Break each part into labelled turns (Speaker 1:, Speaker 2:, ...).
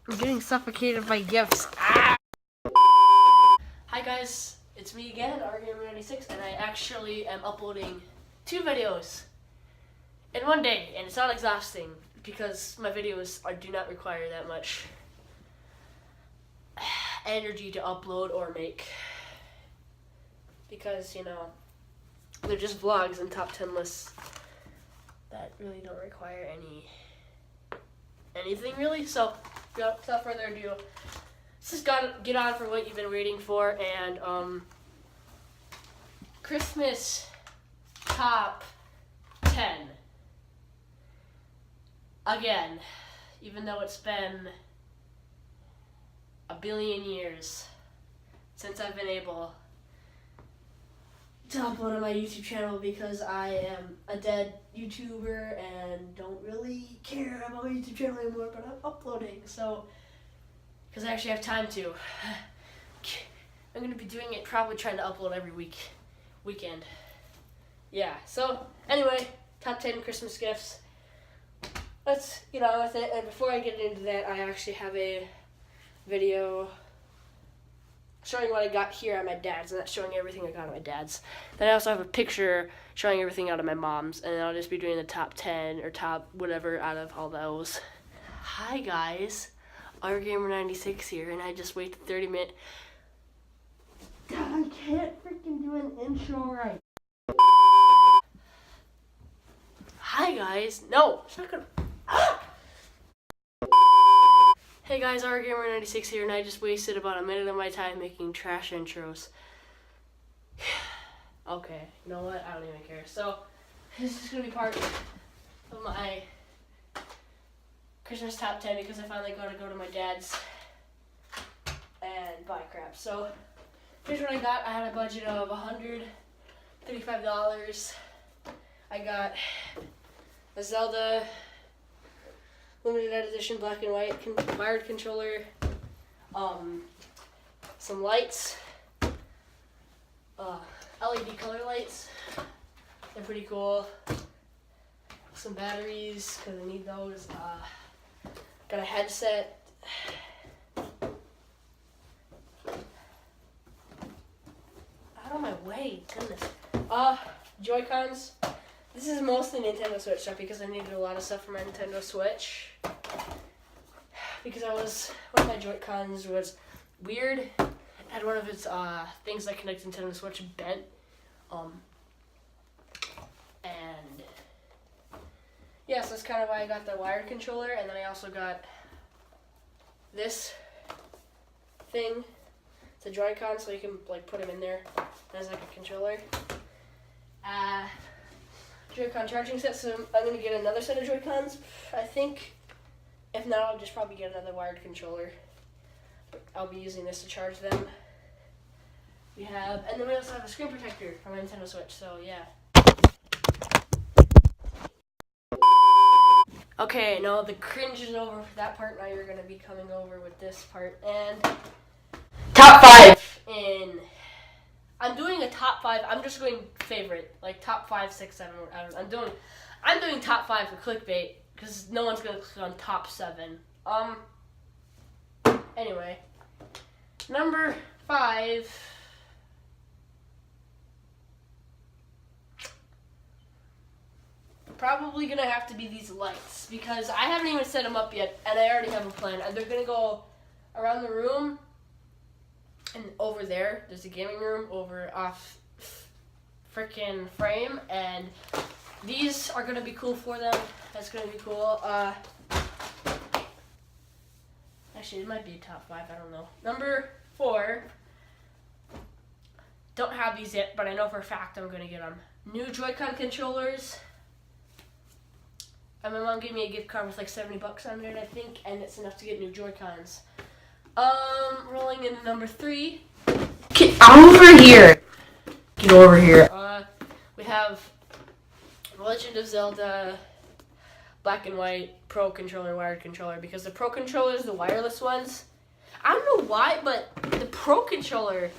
Speaker 1: I'm getting suffocated by gifts. Ah! Hi guys, it's me again, RGamer96, and I actually am uploading 2 videos in one day, and it's not exhausting because my videos do not require that much energy to upload or make, because, you know, they're just vlogs and top 10 lists that really don't require anything really. So without further ado, let's just get on for what you've been waiting for, and Christmas top 10. Again, even though it's been a billion years since I've been able to upload on my YouTube channel, because I am a dead YouTuber and don't really care about my YouTube channel anymore, but I'm uploading, so, because I actually have time to. I'm going to be doing it, probably trying to upload every weekend. Yeah, so, anyway, top 10 Christmas gifts. Let's get on with it, and before I get into that, I actually have a video showing what I got here at my dad's, and that's showing everything I got at my dad's. Then I also have a picture showing everything out of my mom's, and I'll just be doing the top 10 or top whatever out of all those. Hi guys, RGamer96 here, and I just waited 30 minutes. God, I can't freaking do an intro right. Hi guys, no, it's not gonna. Hey guys, RGamer96 here, and I just wasted about a minute of my time making trash intros. Okay, you know what? I don't even care. So, this is going to be part of my Christmas top 10, because I finally got to go to my dad's and buy crap. So, here's what I got. I had a budget of $135. I got a Zelda limited edition black and white wired controller, some lights, LED color lights, they're pretty cool, some batteries, because I need those, got a headset, out of my way, goodness, Joy-Cons. This is mostly Nintendo Switch stuff, because I needed a lot of stuff for my Nintendo Switch. Because one of my Joy-Cons was weird. It had one of its things that connect to Nintendo Switch bent. And yeah, so that's kind of why I got the wired controller. And then I also got this thing. It's a Joy-Con, so you can like put them in there as like a controller. Joy-Con charging set, so I'm going to get another set of Joy-Cons, I think. If not, I'll just probably get another wired controller. But I'll be using this to charge them. And then we also have a screen protector for my Nintendo Switch, so yeah. Okay, now the cringe is over for that part. Now you're going to be coming over with this part. And top 5 in... I'm doing a top 5. I'm just going favorite, like top 5, 6, 7. I'm doing top 5 for clickbait, because no one's gonna click on top 7. Anyway, number 5. Probably gonna have to be these lights, because I haven't even set them up yet, and I already have a plan. They're gonna go around the room. And over there's a gaming room over off freaking frame, and these are gonna be cool for them. That's gonna be cool. Actually, it might be top 5. I don't know. Number 4. Don't have these yet, but I know for a fact I'm gonna get them. New Joy-Con controllers. And my mom gave me a gift card with like $70 on it, I think, and it's enough to get new Joy-Cons. Rolling into number 3. Get over here! Get over here. We have Legend of Zelda Black and White Pro Controller, wired controller, because the Pro Controllers, the wireless ones, I don't know why, but the Pro Controller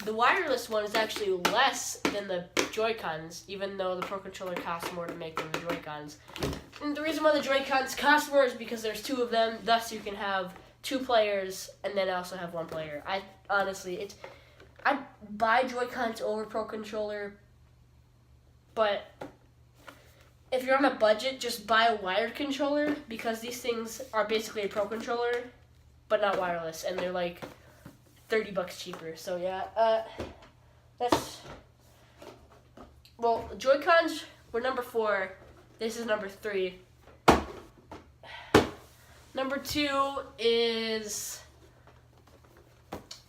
Speaker 1: the wireless one is actually less than the Joy-Cons, even though the Pro Controller costs more to make than the Joy-Cons. And the reason why the Joy-Cons cost more is because there's 2 of them, thus you can have 2 players and then also have 1 player. I'd buy Joy-Cons over Pro Controller, but if you're on a budget, just buy a wired controller, because these things are basically a Pro Controller, but not wireless, and they're like $30 cheaper. So yeah, Joy-Cons were number 4. This is number 3. Number 2 is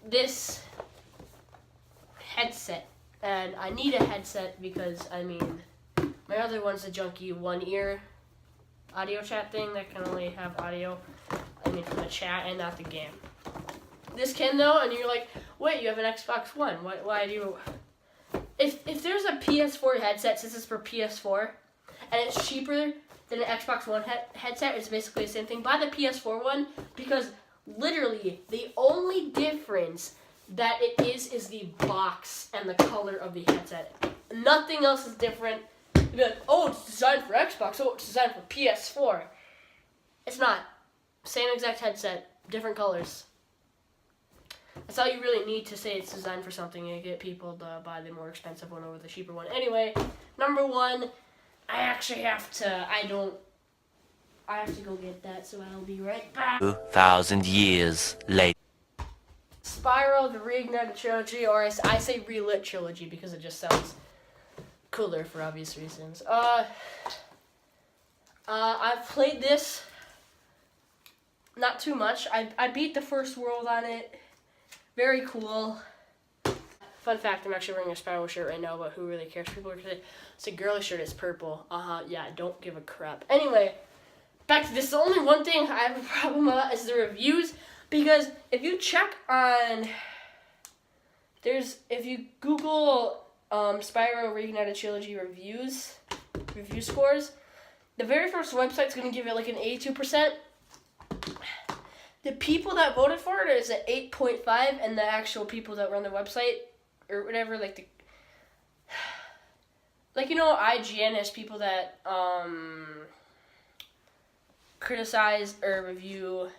Speaker 1: this headset, and I need a headset because my other one's a junky one-ear audio chat thing that can only have audio. From the chat and not the game. This can though, and you're like, wait, you have an Xbox One. Why do you? If there's a PS4 headset, since it's for PS4, and it's cheaper than an Xbox One headset, it's basically the same thing. Buy the PS4 one, because literally the only difference that it is the box and the color of the headset. Nothing else is different. You'd be like, oh, it's designed for Xbox. Oh, it's designed for PS4. It's not. Same exact headset, different colors. That's all you really need to say it's designed for something, and get people to buy the more expensive one over the cheaper one. Anyway, number 1, I actually have to, I have to go get that, so I'll be right back.
Speaker 2: 2,000 years later.
Speaker 1: Spyro the Reignited Trilogy, or I say Relit Trilogy because it just sounds cooler for obvious reasons. I've played this not too much. I beat the first world on it. Very cool. Fun fact, I'm actually wearing a Spyro shirt right now, but who really cares? People are saying, it's a girly shirt, it's purple. Yeah, don't give a crap. Anyway, back to this. The only one thing I have a problem with is the reviews, because if you check on, if you Google Spyro Reignited Trilogy review scores, the very first website's going to give it like an 82%. The people that voted for it is at 8.5, and the actual people that run the website, or whatever, IGN has people that criticize or review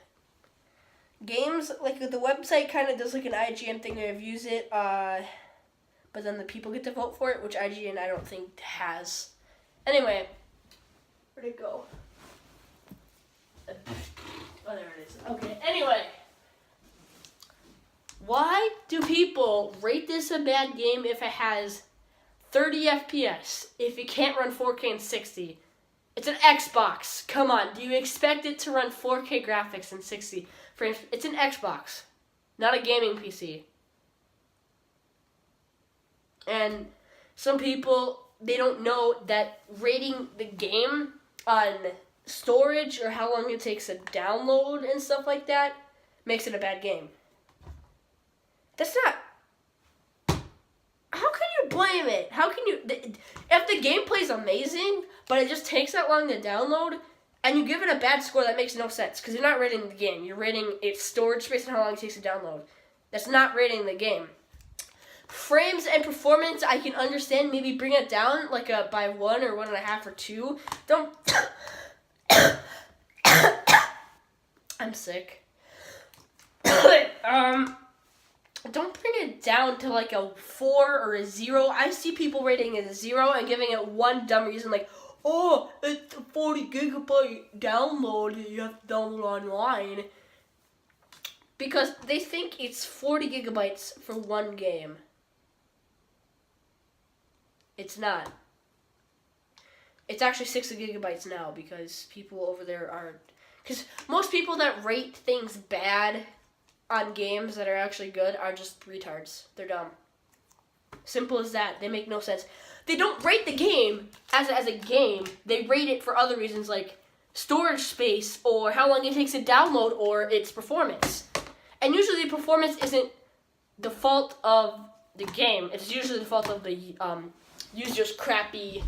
Speaker 1: games. Like, the website kind of does like an IGN thing, that reviews it, but then the people get to vote for it, which IGN I don't think has. Anyway, where'd it go? Oh, there it is. Okay, anyway. Why do people rate this a bad game if it has 30 FPS, if it can't run 4K and 60? It's an Xbox. Come on, do you expect it to run 4K graphics and 60 frames? It's an Xbox, not a gaming PC. And some people, they don't know that rating the game on storage or how long it takes to download and stuff like that makes it a bad game. That's not... How can you blame it? How can you... If the gameplay's amazing, but it just takes that long to download, and you give it a bad score, that makes no sense, because you're not rating the game. You're rating its storage space and how long it takes to download. That's not rating the game. Frames and performance, I can understand. Maybe bring it down like by 1 or 1.5 or 2. Don't... I'm sick. Don't bring it down to like a 4 or a 0. I see people rating it a 0 and giving it one dumb reason, like, oh, it's a 40 gigabyte download you have to download online. Because they think it's 40 gigabytes for one game. It's not. It's actually 60 gigabytes now, because people over there are... Because most people that rate things bad on games that are actually good are just retards. They're dumb. Simple as that. They make no sense. They don't rate the game as a game. They rate it for other reasons, like storage space, or how long it takes to download, or its performance. And usually the performance isn't the fault of the game. It's usually the fault of the user's crappy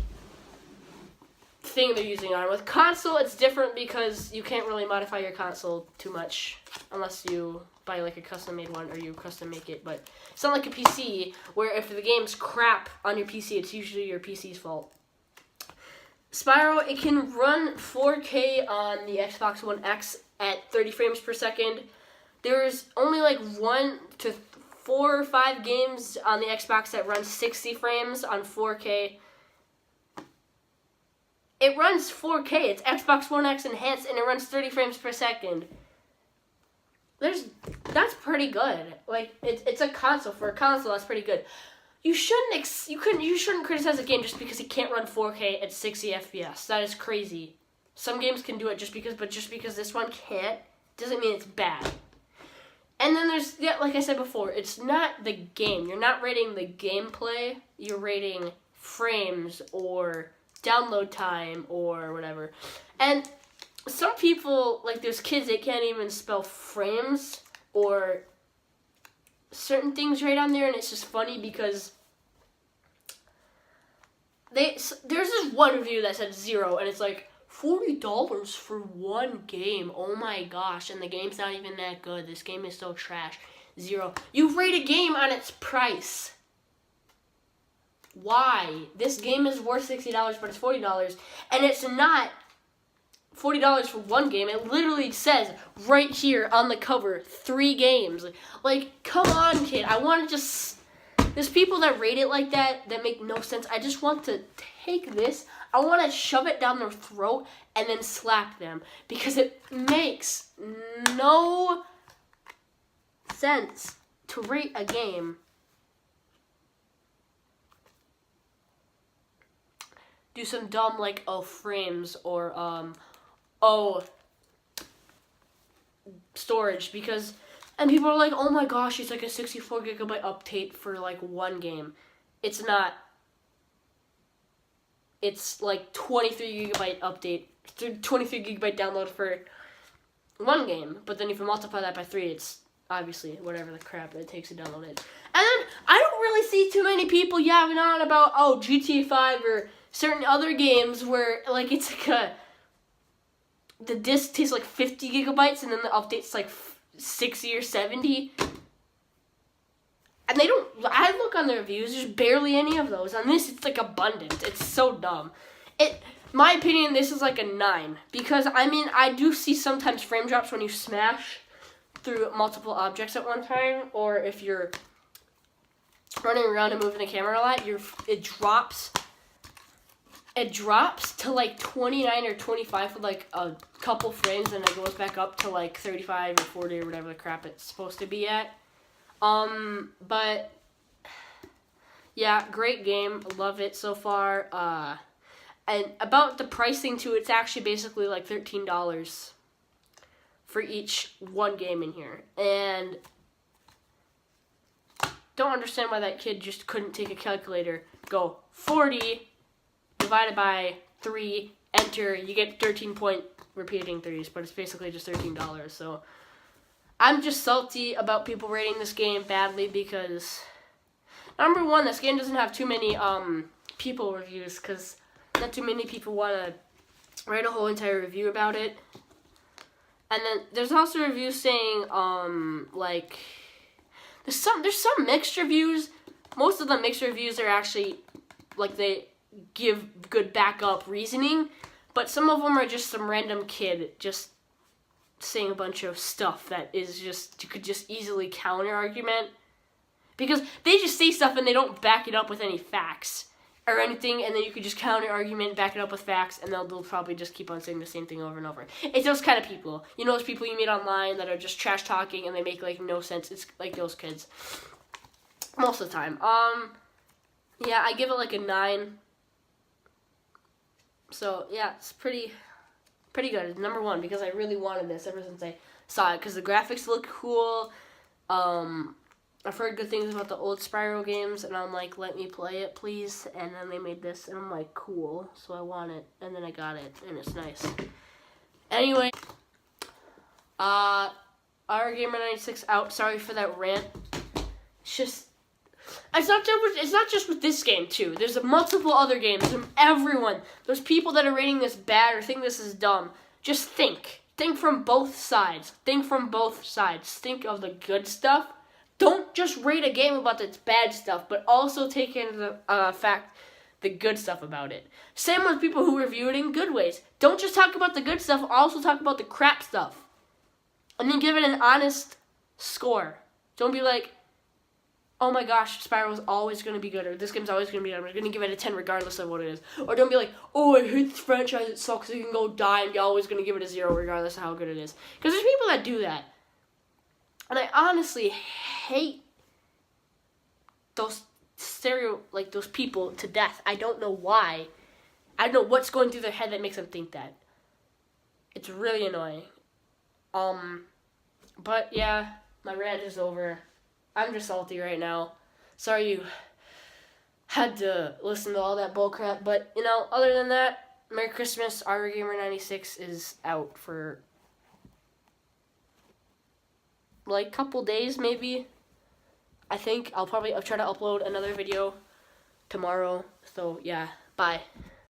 Speaker 1: thing they're using on. With console, it's different because you can't really modify your console too much unless you buy like a custom-made one or you custom make it. But it's not like a PC where if the game's crap on your PC, it's usually your PC's fault. Spyro, it can run 4K on the Xbox One X at 30 frames per second. There's only like 1 to 4 or 5 games on the Xbox that run 60 frames on 4K. It runs 4K. It's Xbox One X enhanced, and it runs 30 frames per second. That's pretty good. Like it's a console. For a console, that's pretty good. You shouldn't criticize a game just because it can't run 4K at 60 FPS. That is crazy. Some games can do it but just because this one can't doesn't mean it's bad. And then there's, yeah, like I said before, it's not the game. You're not rating the gameplay. You're rating frames or download time or whatever. And some people, like there's kids, they can't even spell frames or certain things right on there, and it's just funny because there's this one review that said 0, and it's like $40 for one game. Oh my gosh, and the game's not even that good. This game is so trash. 0. You rate a game on its price. Why? This game is worth $60, but it's $40, and it's not $40 for one game. It literally says right here on the cover 3 games. Like, come on, kid. I want to just... There's people that rate it like that make no sense. I just want to take this. I want to shove it down their throat and then slap them because it makes no sense to rate a game. Do some dumb like frames or storage because, and people are like, oh my gosh, it's like a 64 gigabyte update for like one game. It's not. It's like 23 gigabyte update, 23 gigabyte download for one game. But then if you multiply that by 3, it's obviously whatever the crap it takes to download it. And then I don't really see too many people yapping on about GTA 5 or certain other games where like it's like the disc takes like 50 gigabytes and then the update's like 60 or 70. And they don't, I look on the reviews, there's barely any of those. On this, it's like abundant. It's so dumb. My opinion, this is like a 9. Because, I mean, I do see sometimes frame drops when you smash through multiple objects at one time. Or if you're running around and moving the camera a lot, it drops to like 29 or 25 for like a couple frames, and it goes back up to like 35 or 40 or whatever the crap it's supposed to be at. But yeah, great game. Love it so far. And about the pricing too, it's actually basically like $13 for each one game in here. And don't understand why that kid just couldn't take a calculator, go 40 divided by 3, enter, you get 13 point repeating 3s, but it's basically just $13. So I'm just salty about people rating this game badly because, number one, this game doesn't have too many people reviews because not too many people want to write a whole entire review about it. And then there's also reviews saying like there's some mixed reviews. Most of the mixed reviews are actually like they give good backup reasoning, but some of them are just some random kid just saying a bunch of stuff that is just, you could just easily counter argument because they just say stuff and they don't back it up with any facts or anything, and then you could just counter argument, back it up with facts, and they'll probably just keep on saying the same thing over and over. It's those kind of people. You know, those people you meet online that are just trash talking and they make like no sense. It's like those kids most of the time. Yeah, I give it like a 9. So yeah, it's pretty good. It's number 1 because I really wanted this ever since I saw it because the graphics look cool. I've heard good things about the old Spyro games, and I'm like, let me play it, please. And then they made this, and I'm like, cool. So I want it, and then I got it, and it's nice. Anyway, RGamer96 out. Sorry for that rant. It's just, It's not just with this game too. There's multiple other games from everyone. There's people that are rating this bad or think this is dumb. Just think. Think from both sides. Think from both sides. Think of the good stuff. Don't just rate a game about its bad stuff, but also take into fact the good stuff about it. Same with people who review it in good ways. Don't just talk about the good stuff, also talk about the crap stuff. And then give it an honest score. Don't be like, oh my gosh, Spyral's always going to be good, or this game's always going to be good. I'm going to give it a 10 regardless of what it is. Or don't be like, oh, I hate this franchise, it sucks, you can go die, and you're always going to give it a 0 regardless of how good it is. Because there's people that do that. And I honestly hate those those people to death. I don't know why. I don't know what's going through their head that makes them think that. It's really annoying. But yeah, my rant is over. I'm just salty right now. Sorry you had to listen to all that bullcrap, but other than that, Merry Christmas. RGamer96 is out for like a couple days maybe. I think I'll try to upload another video tomorrow. So yeah, bye.